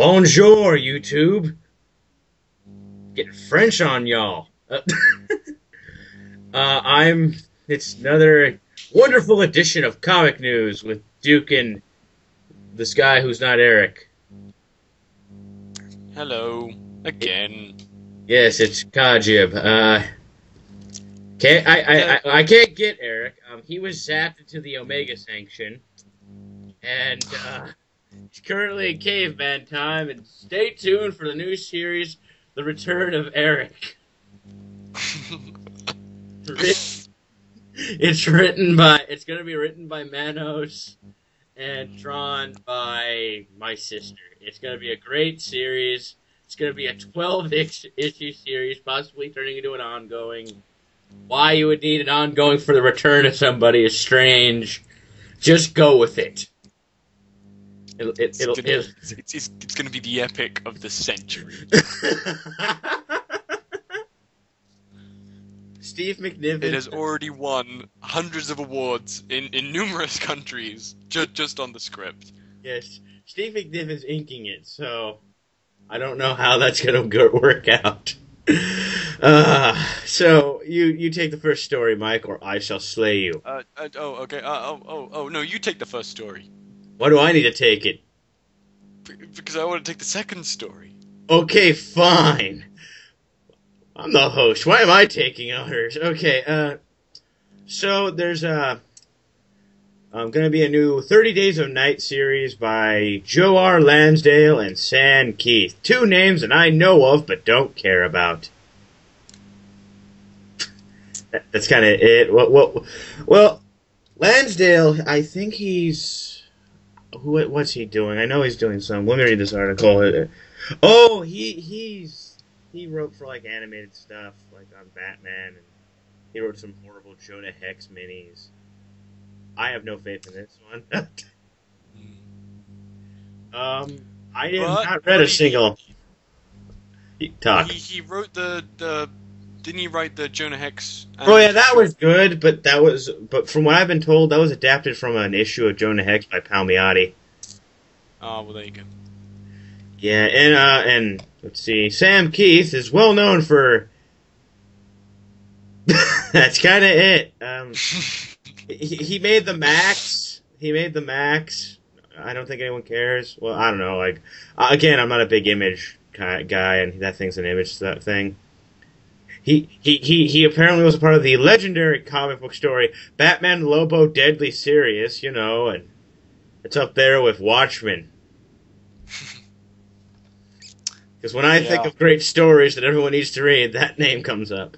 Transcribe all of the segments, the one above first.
Bonjour, YouTube. Getting French on y'all. It's another wonderful edition of Comic News with Duke and this guy who's not Eric. Hello, again. Yes, it's Kojib. I can't get Eric. He was zapped into the Omega Sanction. And, he's currently in caveman time, and stay tuned for the new series, The Return of Eric. It's gonna be written by Manos and drawn by my sister. It's gonna be a great series. It's gonna be a 12-issue series, possibly turning into an ongoing. Why you would need an ongoing for the return of somebody is strange. Just go with it. It's gonna be the epic of the century. Steve McNiven. It has already won hundreds of awards in numerous countries just on the script. Yes, Steve McNiven's inking it, so I don't know how that's gonna work out. So you take the first story, Mike, or I shall slay you. Okay. No, you take the first story. Why do I need to take it? Because I want to take the second story. Okay, fine. I'm the host. Why am I taking orders? Okay, so there's going to be a new 30 Days of Night series by Joe R. Lansdale and Sam Kieth. Two names that I know of but don't care about. That's kind of it. Well, Lansdale, I think he's... What's he doing? I know he's doing some... Let me read this article. Oh, he wrote for, like, animated stuff, like on Batman, and he wrote some horrible Jonah Hex minis. I have no faith in this one. I have not read a single... Talk. He wrote the... Didn't he write the Jonah Hex? Oh yeah, that was good, but from what I've been told, that was adapted from an issue of Jonah Hex by Palmiotti. Oh, well, there you go. Yeah, and let's see, Sam Kieth is well known for... That's kind of it. He made the Max. I don't think anyone cares. Well, I don't know. Like, again, I'm not a big Image guy, and that thing's an Image thing. He apparently was a part of the legendary comic book story Batman Lobo Deadly Serious, and it's up there with Watchmen. Because when I think of great stories that everyone needs to read, that name comes up.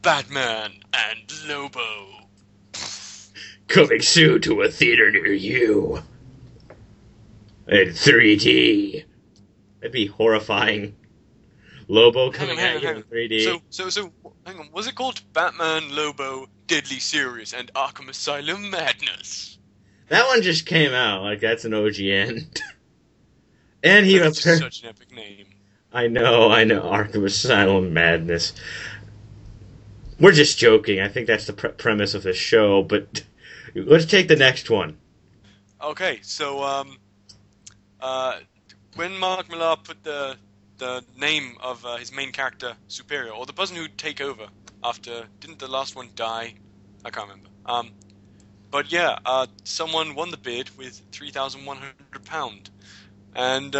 Batman and Lobo. Coming soon to a theater near you. In 3D. That'd be horrifying. Lobo coming at you in 3D. So, hang on. Was it called Batman, Lobo, Deadly Serious, and Arkham Asylum Madness? That one just came out. Like, that's an OGN. And he was such an epic name. I know. Arkham Asylum Madness. We're just joking. I think that's the premise of the show, but let's take the next one. Okay, so, when Mark Millar put the name of his main character, Superior, or the person who'd take over after... Didn't the last one die? I can't remember. But yeah, someone won the bid with £3,100. And,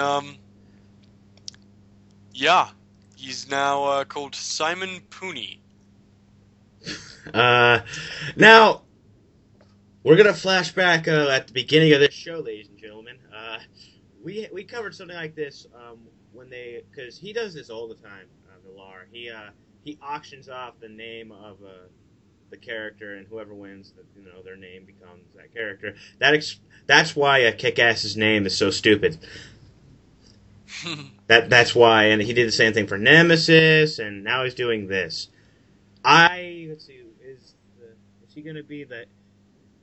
yeah, he's now called Simon Pooney. Now, we're going to flash back at the beginning of this show, ladies and gentlemen. We covered something like this because he does this all the time, Millar. He auctions off the name of the character, and whoever wins, their name becomes that character. That's why Kick-Ass's name is so stupid. That's why, and he did the same thing for Nemesis, and now he's doing this. Let's see, is he going to be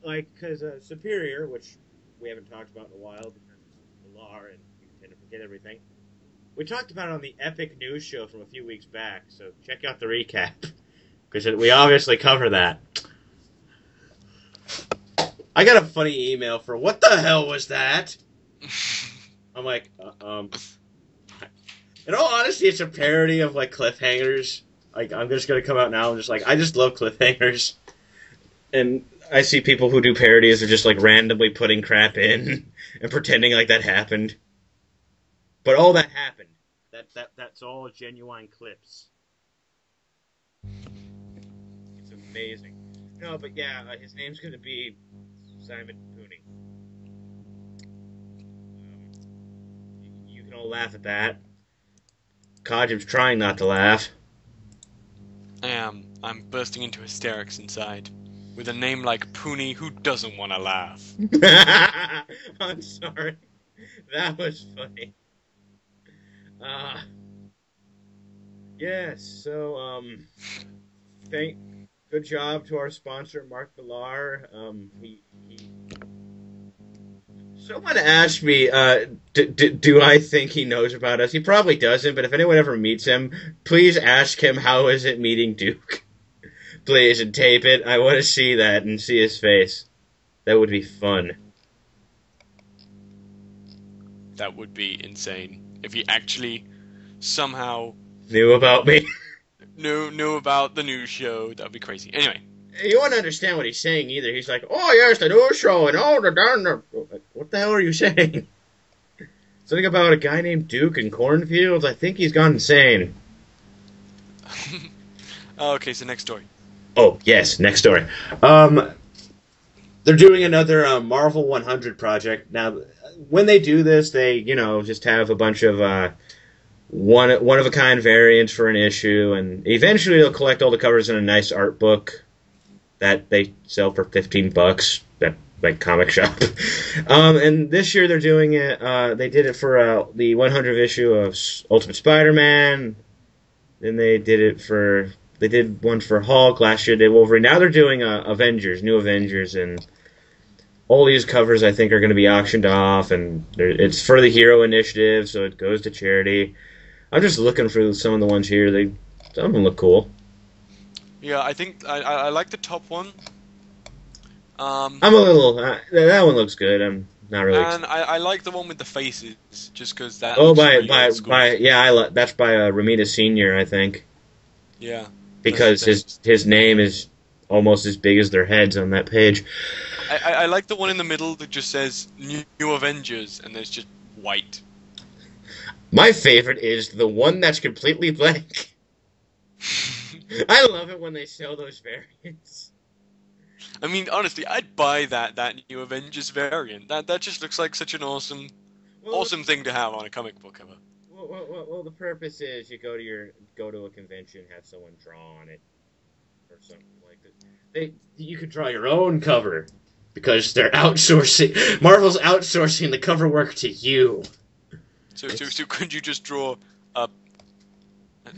because Superior, which we haven't talked about in a while because it's Millar and you tend to forget everything. We talked about it on the Epic News show from a few weeks back, so check out the recap, because we obviously cover that. I got a funny email for, what the hell was that? I'm like, in all honesty, it's a parody of like cliffhangers. Like, I'm just gonna come out now and just like, I just love cliffhangers. And I see people who do parodies of just like randomly putting crap in and pretending like that happened. But all that happened. That's all genuine clips. It's amazing. No, but yeah, his name's gonna be Simon Pooney. You can all laugh at that. Kojib's trying not to laugh. I am. I'm bursting into hysterics inside. With a name like Pooney, who doesn't want to laugh? I'm sorry. That was funny. Yes, so, good job to our sponsor, Mark Millar. Someone asked me, do I think he knows about us? He probably doesn't, but if anyone ever meets him, please ask him how is it meeting Duke. Please, and tape it. I want to see that and see his face. That would be fun. That would be insane. If he actually somehow knew about me. knew about the news show, that would be crazy. Anyway. You wouldn't understand what he's saying either. He's like, oh yes, the news show and all the darn... What the hell are you saying? Something about a guy named Duke in cornfields? I think he's gone insane. Okay, so next story. Oh, yes, next story. They're doing another Marvel 100 project. Now, when they do this, they, just have a bunch of one-of-a-kind variants for an issue, and eventually they'll collect all the covers in a nice art book that they sell for $15 at, like, comic shop. And this year they're doing it, they did it for the 100th issue of Ultimate Spider-Man, then they did one for Hulk, last year they did Wolverine. Now they're doing Avengers, New Avengers, and all these covers I think are going to be auctioned off, and it's for the Hero Initiative, so it goes to charity. I'm just looking for some of the ones here. Some of them look cool. Yeah, I think I like the top one. I'm a little... that one looks good. I'm not really... And I like the one with the faces, just because that... Oh, looks by that's by Ramita Sr., I think. Yeah. Because his name is almost as big as their heads on that page. I like the one in the middle that just says New Avengers, and there's just white. My favorite is the one that's completely blank. I love it when they sell those variants. I mean, honestly, I'd buy that New Avengers variant. That just looks like such an awesome thing to have on a comic book cover. Well, the purpose is you go to a convention, have someone draw on it, or something like that. You could draw your own cover because they're outsourcing. Marvel's outsourcing the cover work to you. So could you just draw a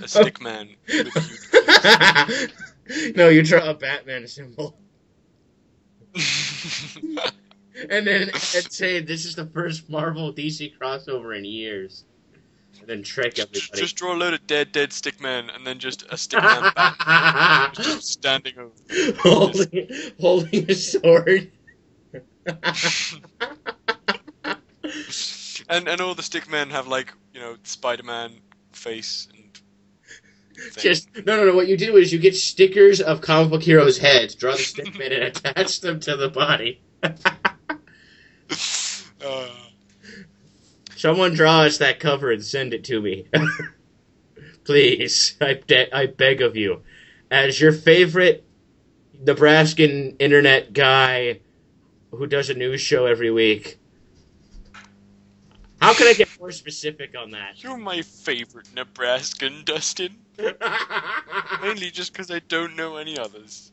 stick man with you? No, you draw a Batman symbol. And then say this is the first Marvel DC crossover in years. And then trick everybody. Just draw a load of dead stickmen, and then just a stickman back, just standing over, holding a sword. and all the stickmen have like Spider-Man face and. Just no. What you do is you get stickers of comic book heroes' heads, draw the stickmen, and attach them to the body. Someone draw us that cover and send it to me. Please, I beg of you. As your favorite Nebraskan internet guy who does a news show every week, how can I get more specific on that? You're my favorite Nebraskan, Dustin. Mainly just because I don't know any others.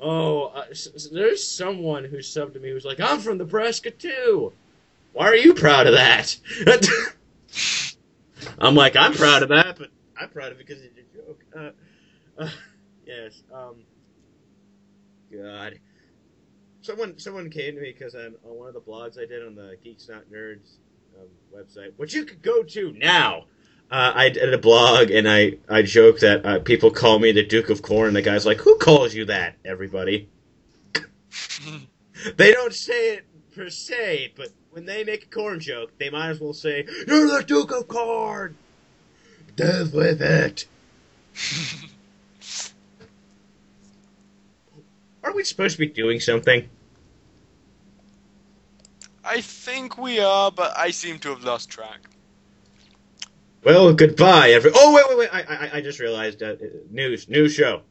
Oh, there's someone who subbed to me who's like, I'm from Nebraska too. Why are you proud of that? I'm like, I'm proud of that, but I'm proud of it because it's a joke. Yes. God. Someone came to me because on one of the blogs I did on the Geeks Not Nerds website, which you could go to now. I did a blog, and I joked that people call me the Duke of Corn. The guy's like, who calls you that, everybody? They don't say it per se, but when they make a corn joke, they might as well say, "You're the Duke of Corn! Death with it!" Are we supposed to be doing something? I think we are, but I seem to have lost track. Well, goodbye, Oh, wait! I just realized new show.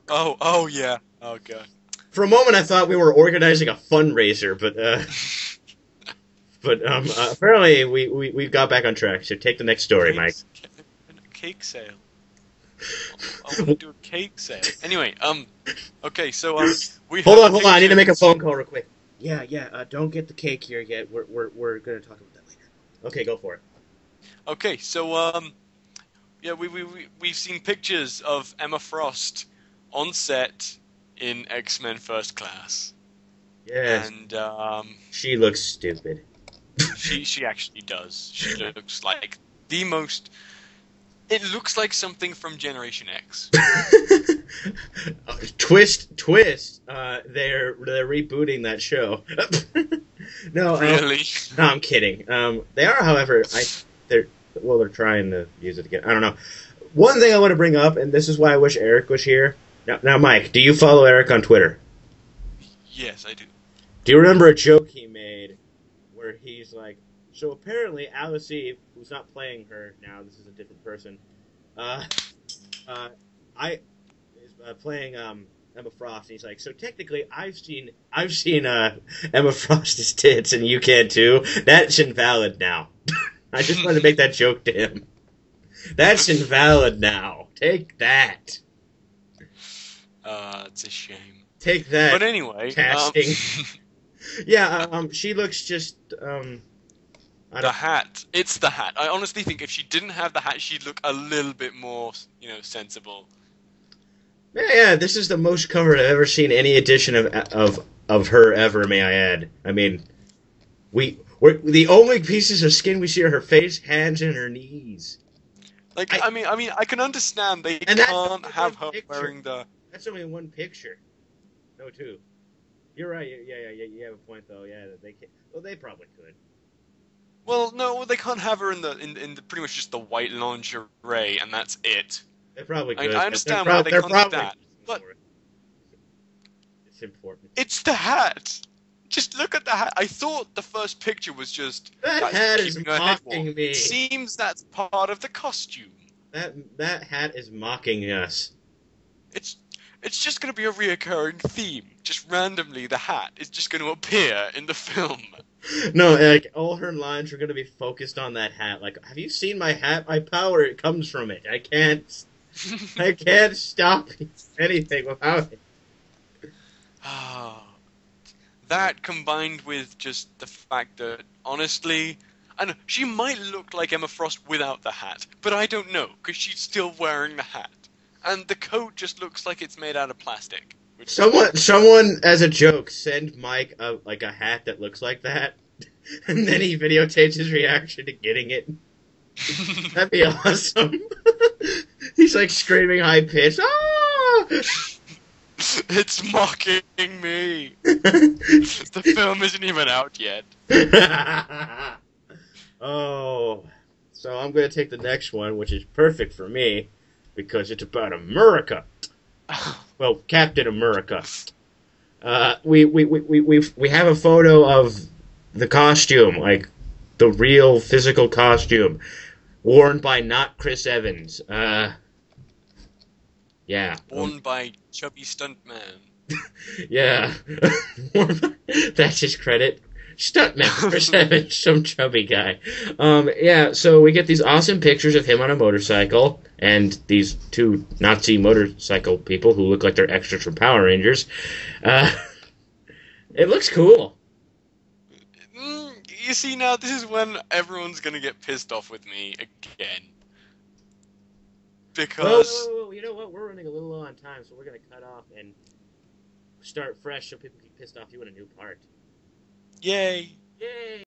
Oh yeah. Oh god. For a moment, I thought we were organizing a fundraiser, but apparently we got back on track. So take the next story, Mike. A cake sale. I want to do a cake sale. Anyway, okay, so we hold on. I need to make a phone call real quick. Yeah. Don't get the cake here yet. We're gonna talk about that later. Okay, go for it. Okay, so yeah, we've seen pictures of Emma Frost on set in X-Men First Class. Yes. And she looks stupid. she actually does. She looks like the most. It looks like something from Generation X. Twist. They're rebooting that show. No, really? No, I'm kidding. They are, however, they're trying to use it again. I don't know. One thing I want to bring up, and this is why I wish Eric was here. Now, Mike, do you follow Eric on Twitter? Yes, I do. Do you remember a joke he made where he's like, so apparently Alice Eve, who's not playing her now, this is a different person, is playing Emma Frost, and he's like, so technically I've seen Emma Frost's tits, and you can too. That's invalid now. I just wanted to make that joke to him. That's invalid now. Take that. It's a shame. Take that. But anyway, casting. Yeah, she looks just the hat. It's the hat. I honestly think if she didn't have the hat, she'd look a little bit more, sensible. Yeah, this is the most cover I've ever seen any edition of her ever, may I add. I mean, we're the only pieces of skin we see are her face, hands, and her knees. Like, I mean, I can understand they And can't have her picture. wearing the... That's only one picture. No, two. You're right. Yeah. You have a point, though. Yeah, they can. Well, they probably could. Well, no, they can't have her in the pretty much just the white lingerie, and that's it. They probably could. I understand why they can't do that, but it's important. It's the hat. Just look at the hat. I thought the first picture was just that hat is mocking me. Seems that's part of the costume. That hat is mocking us. It's just going to be a reoccurring theme. Just randomly, the hat is just going to appear in the film. No, like, all her lines are going to be focused on that hat. Like, have you seen my hat? My power, it comes from it. I can't stop anything without it. That combined with just the fact that, honestly, I know, she might look like Emma Frost without the hat, but I don't know, because she's still wearing the hat. And the coat just looks like it's made out of plastic. Someone, as a joke, send Mike a hat that looks like that, and then he videotapes his reaction to getting it. That'd be awesome. He's like screaming high pitched. Ah! It's mocking me. The film isn't even out yet. Oh, so I'm gonna take the next one, which is perfect for me. Because it's about America. Well, Captain America. We have a photo of the costume, like the real physical costume, worn by not Chris Evans. Yeah. Worn by chubby stuntman. Yeah. That's his credit. Stuntman, Chris Evans, some chubby guy. Yeah, so we get these awesome pictures of him on a motorcycle, and these two Nazi motorcycle people who look like they're extras from Power Rangers. It looks cool. You see, now this is when everyone's gonna get pissed off with me again. Because... Whoa, you know what? We're running a little low on time, so we're gonna cut off and start fresh so people get pissed off you in a new part. Yay! Yay!